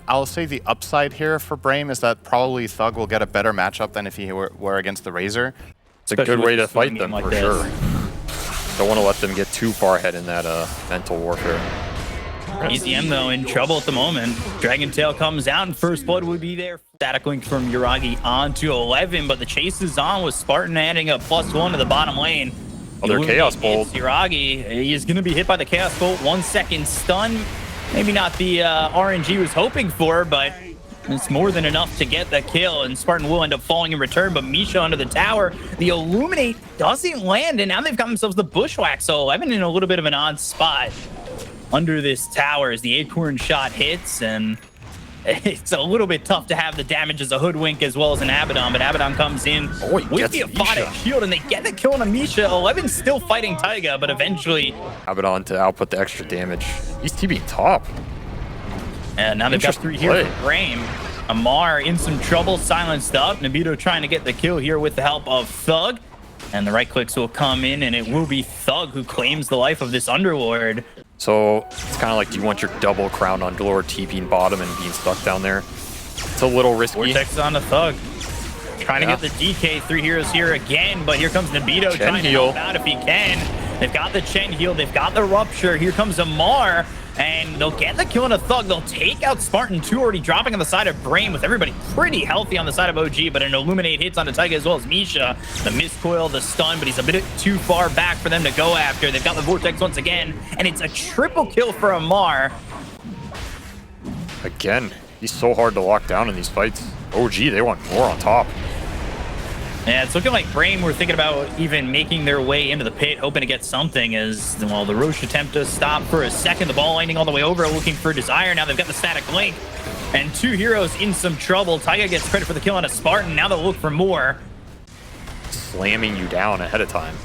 I'll say the upside here for Brame is that probably Thug will get a better matchup than if he were against the Razor. It's a good way to fight them, for sure. Don't want to let them get too far ahead in that mental warfare. ECM, though, in trouble at the moment. Dragon Tail comes out, and First Blood would be there. Static link from Yuragi onto 11, but the chase is on with Spartan adding a +1 to the bottom lane. Other Chaos Bolt. Yuragi, he's going to be hit by the Chaos Bolt. 1 second stun. Maybe not the RNG was hoping for, but it's more than enough to get the kill, and Spartan will end up falling in return, but Misha under the tower. The Illuminate doesn't land, and now they've got themselves the Bushwhack, so 11 in a little bit of an odd spot under this tower as the Acorn shot hits, and it's a little bit tough to have the damage as a Hoodwink as well as an Abaddon, but Abaddon comes in with the Aphotic Shield, and they get the kill on Amisha. 11's still fighting Taiga, but eventually Abaddon to output the extra damage. He's TBing top. And now they've got 3 here for Brame. Amar in some trouble, silenced up. Nabito trying to get the kill here with the help of Thug. And the right clicks will come in, and it will be Thug who claims the life of this Underlord. So it's kind of like, do you want your double crown Underlord TPing bottom and being stuck down there? It's a little risky. Vortex on the Thug. Trying to get the DK. 3 heroes here again, but here comes Nabito trying to help out if he can. They've got the Chen heal. They've got the Rupture. Here comes Amar. And they'll get the kill on a Thug. They'll take out Spartan 2, already dropping on the side of Brame, with everybody pretty healthy on the side of OG, but an Illuminate hits onto Taiga as well as Misha. The miscoil, the stun, but he's a bit too far back for them to go after. They've got the Vortex once again, and it's a triple kill for Amar. Again, he's so hard to lock down in these fights. OG, they want more on top. Yeah, it's looking like Brame were thinking about even making their way into the pit, hoping to get something as, well, the Roche attempt to stop for a second. The ball landing all the way over, looking for Desire. Now they've got the Static Link, and 2 heroes in some trouble. Taiga gets credit for the kill on a Spartan. Now they'll look for more. Slamming you down ahead of time.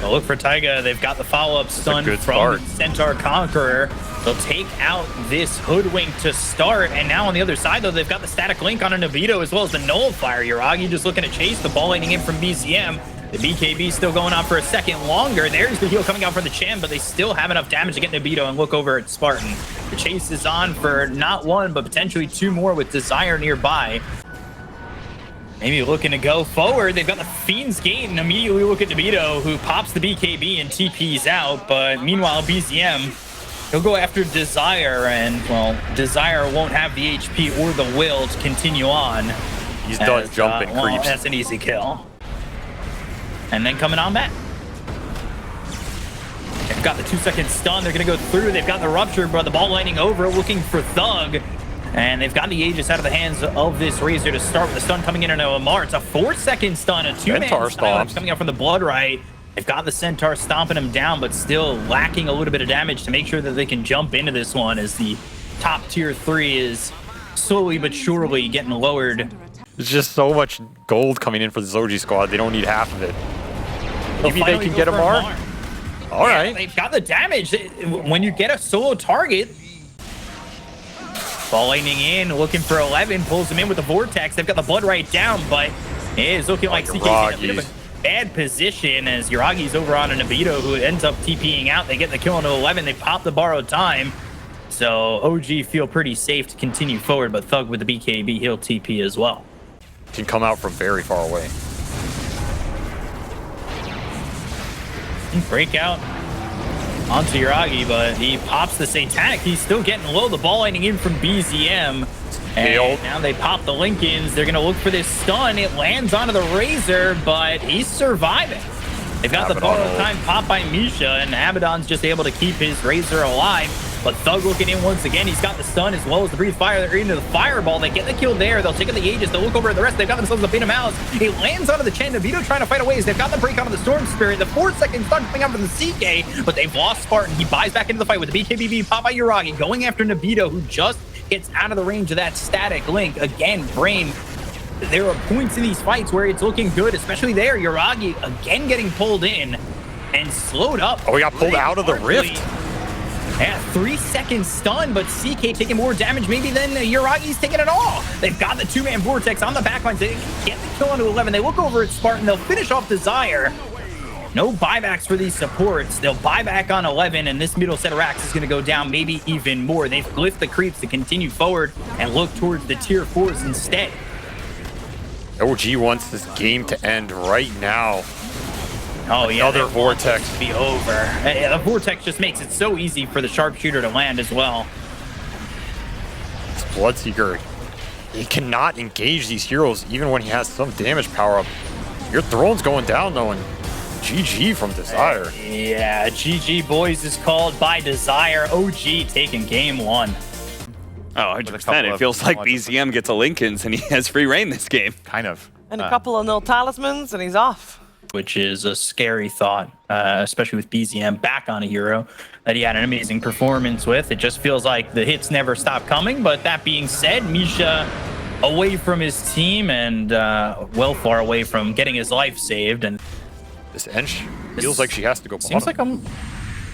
They'll look for Taiga. They've got the follow-up stun from Centaur Conqueror. They'll take out this Hoodwink to start, and now on the other side, though, they've got the Static Link on a Nabito as well as the Nullifier. Yuragi just looking to chase the ball landing in from BCM. The BKB still going on for a second longer. There's the heal coming out for the Chen, but they still have enough damage to get Nabito and look over at Spartan. The chase is on for not 1, but potentially 2 more with Desire nearby. Maybe looking to go forward. They've got the Fiend's Gate and immediately look at Nabito, who pops the BKB and TPs out, but meanwhile, BCM, he'll go after Desire, and, well, Desire won't have the HP or the will to continue on. He's done jumping creeps. Well, that's an easy kill. And then coming on back. They've got the 2-second stun. They're going to go through. They've got the Rupture, but the ball landing over, looking for Thug. And they've got the Aegis out of the hands of this Razor to start with the stun coming in on Amar. It's a 4-second stun, a 2-man silence coming out from the Bloodright. They've got the Centaur stomping him down, but still lacking a little bit of damage to make sure that they can jump into this one as the top tier 3 is slowly but surely getting lowered. There's just so much gold coming in for this OG squad. They don't need half of it. Maybe they can get Amar. All right. They've got the damage. When you get a solo target, ball lightning in, looking for 11, pulls him in with the Vortex. They've got the Bloodright down, but it is looking like CK's in a bit of a bad position as Yuragi's over on a Nabito, who ends up TPing out. They get the kill into 11. They pop the borrowed time. So OG feel pretty safe to continue forward, but Thug with the BKB, he'll TP as well. Can come out from very far away. Breakout onto Yuragi, but he pops the Satanic. He's still getting low. The ball landing in from BZM. And now they pop the Lincolns. They're going to look for this stun. It lands onto the Razor, but he's surviving. They've got the borrowed time pop by Misha, and Abaddon's just able to keep his Razor alive. But Thug looking in once again. He's got the stun as well as the Breathe Fire. They're into the Fireball. They get the kill there. They'll take out the Aegis. They'll look over at the rest. They've got themselves a Bane of Malice. He lands onto the Chen. Nabito trying to fight away. They've got the break onto the Storm Spirit. The 4-second stun coming out from the CK, but they've lost Spartan. He buys back into the fight with the BKBB pop by Yuragi, going after Nabito, who just gets out of the range of that Static Link. Again, Brame, there are points in these fights where it's looking good, especially there. Yuragi again getting pulled in and slowed up. Oh, he got pulled out of the rift. Yeah, 3-second stun, but CK taking more damage maybe than Yuragi's taking it all. They've got the 2-man Vortex on the backline. They get the kill onto 11. They look over at Spartan. They'll finish off Desire. No buybacks for these supports. They'll buy back on 11, and this middle set of racks is going to go down maybe even more. They've glyphed the creeps to continue forward and look towards the tier 4s instead. OG wants this game to end right now. Oh, yeah. Another vortex. To be over. The vortex just makes it so easy for the sharpshooter to land as well. This Bloodseeker, he cannot engage these heroes even when he has some damage power up. Your throne's going down though, and GG from Desire. Yeah, GG boys is called by Desire. OG taking game 1. Oh, 100%. It feels like BZM gets a Lincolns and he has free reign this game. Kind of. And a couple of no talismans, and he's off. Which is a scary thought, especially with BZM back on a hero that he had an amazing performance with. It just feels like the hits never stop coming. But that being said, Misha away from his team and well far away from getting his life saved. And this Ench feels like she has to go bottom.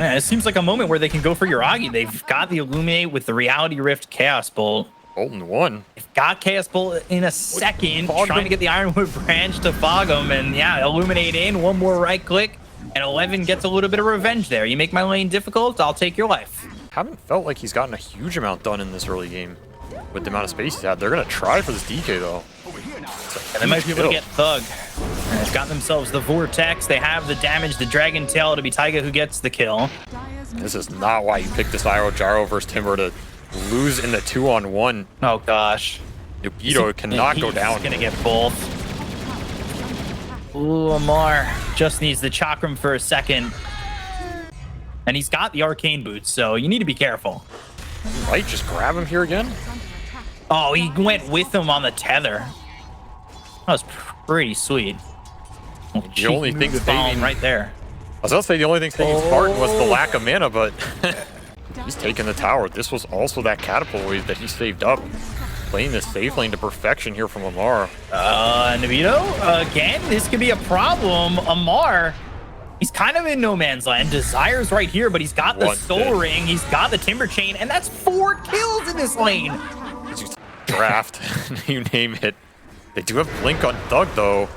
It seems like a moment where they can go for Yuragi. They've got the Illuminate with the Reality Rift Chaos Bolt. Bolton won. They've got Chaos Bolt in a second, trying to get the Ironwood branch to fog him. And yeah, Illuminate in, one more right click, and 11 gets a little bit of revenge there. You make my lane difficult, I'll take your life. Haven't felt like he's gotten a huge amount done in this early game with the amount of space he's had. They're going to try for this DK though. And they might be able to get Thug. And they've got themselves the Vortex. They have the damage, the Dragon Tail. To be Taiga who gets the kill. This is not why you picked this Gyro versus Timber to lose in the 2-on-1. Oh gosh. Nubido cannot go down. He's gonna get both. Ooh, Amar just needs the Chakram for a second. And he's got the Arcane Boots, so you need to be careful. Might just grab him here again. Oh, he went with him on the tether. That was pretty sweet. The only thing saving right there. I was about to say the only thing saving Spartan was the lack of mana, but he's taking the tower. This was also that catapult wave that he saved up. Playing this safe lane to perfection here from Amar. Navito, again, this could be a problem. Amar, he's kind of in no man's land. Desire's right here, but he's got the Soul Ring, he's got the Timber Chain, and that's 4 kills in this lane. Draft, you name it. They do have Blink on Thug, though.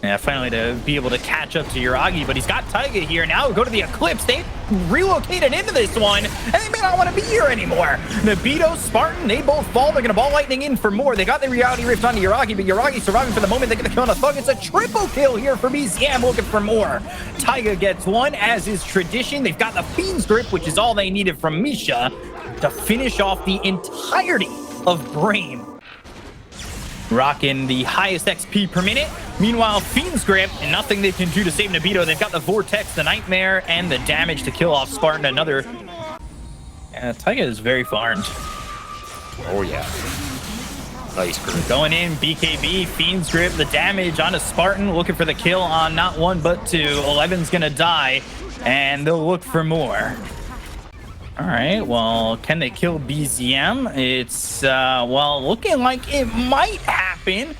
Yeah, finally to be able to catch up to Yuragi, but he's got Taiga here. Now go to the Eclipse. They relocated into this one, and they may not want to be here anymore. Nabito, Spartan, they both fall. They're going to ball lightning in for more. They got the Reality Rift onto Yuragi, but Yuragi surviving for the moment. They get the kill on a Thug. It's a triple kill here for BZM, looking for more. Taiga gets one, as is tradition. They've got the Fiend's Grip, which is all they needed from Misha to finish off the entirety of Brame. Rocking the highest XP per minute. Meanwhile, Fiend's Grip, and nothing they can do to save Nabito. They've got the Vortex, the Nightmare, and the damage to kill off Spartan. Another. Taiga is very farmed. Oh, yeah. Nice grip. Going in, BKB, Fiend's Grip, the damage onto Spartan. Looking for the kill on not one, but two. 11's going to die, and they'll look for more. All right, well, can they kill BZM? It's, well, looking like it might happen.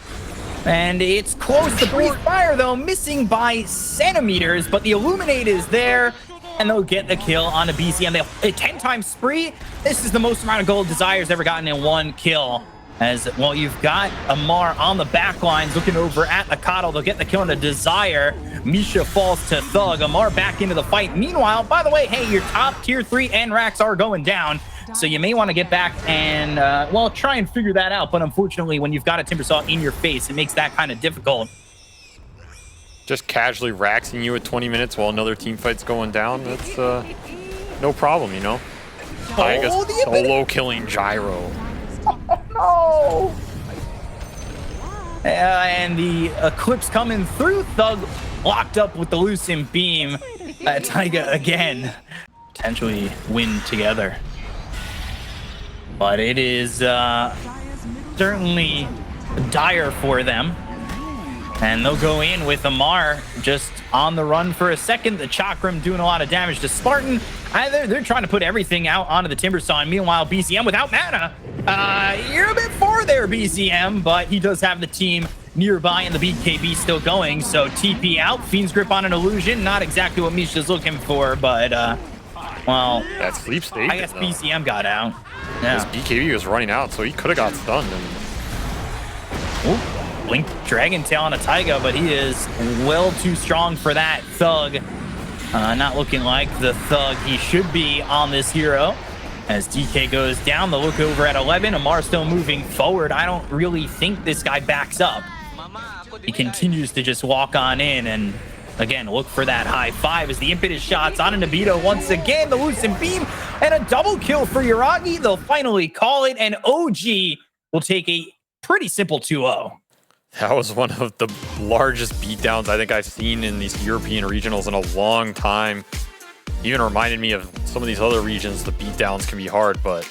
And it's close to Brief Fire, though, missing by centimeters. But the Illuminate is there, and they'll get the kill on a BZM. They'll a 10-time spree. This is the most amount of gold Desire's ever gotten in one kill. As, well, you've got Amar on the back lines looking over at the Coddle. They'll get the kill on a Desire. Misha falls to Thug. Amar back into the fight. Meanwhile, by the way, hey, your top tier 3 N-Racks are going down. So you may want to get back and, well, try and figure that out. But unfortunately, when you've got a Timbersaw in your face, it makes that kind of difficult. Just casually raxing you at 20 minutes while another team fight's going down. That's no problem, you know? Taiga's solo killing Gyro. No! And the Eclipse coming through. Thug locked up with the Lucent Beam. Taiga again. Potentially win together. But it is certainly dire for them. And they'll go in with Amar just on the run for a second. The Chakram doing a lot of damage to Spartan. They're trying to put everything out onto the Timbersaw. Meanwhile, BCM without mana. You're a bit far there, BCM, but he does have the team nearby and the BKB still going. So TP out, Fiend's Grip on an Illusion. Not exactly what Misha's looking for, but, well, that sleep state. I guess BCM got out. Yeah. His BKB was running out, so he could have got stunned. And... Blink Dragon Tail on a Taiga, but he is well too strong for that. Thug not looking like the Thug he should be on this hero. As DK goes down, the look over at 11. Amar still moving forward. I don't really think this guy backs up. He continues to just walk on in, and again, look for that high five as the impetus shots on a Nabito once again. The Lucent Beam and a double kill for Yuragi. They'll finally call it, and OG will take a pretty simple 2-0. That was one of the largest beatdowns I think I've seen in these European regionals in a long time. Even reminded me of some of these other regions. The beatdowns can be hard, but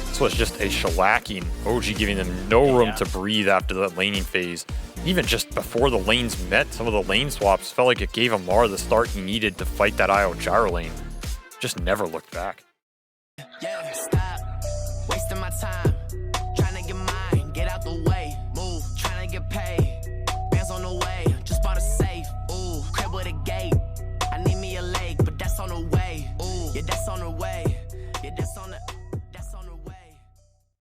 this was just a shellacking. OG giving them no room to breathe after that laning phase. Even just before the lanes met, some of the lane swaps felt like it gave Amar the start he needed to fight that IO gyro lane. Just never looked back. Yeah, stop wasting my time. Trying to get mine, get out the way. Move, trying to get paid. Bands on the way, just bought a safe. Ooh, crib with a gate. I need me a leg, but that's on the way. Ooh, yeah, that's on the way.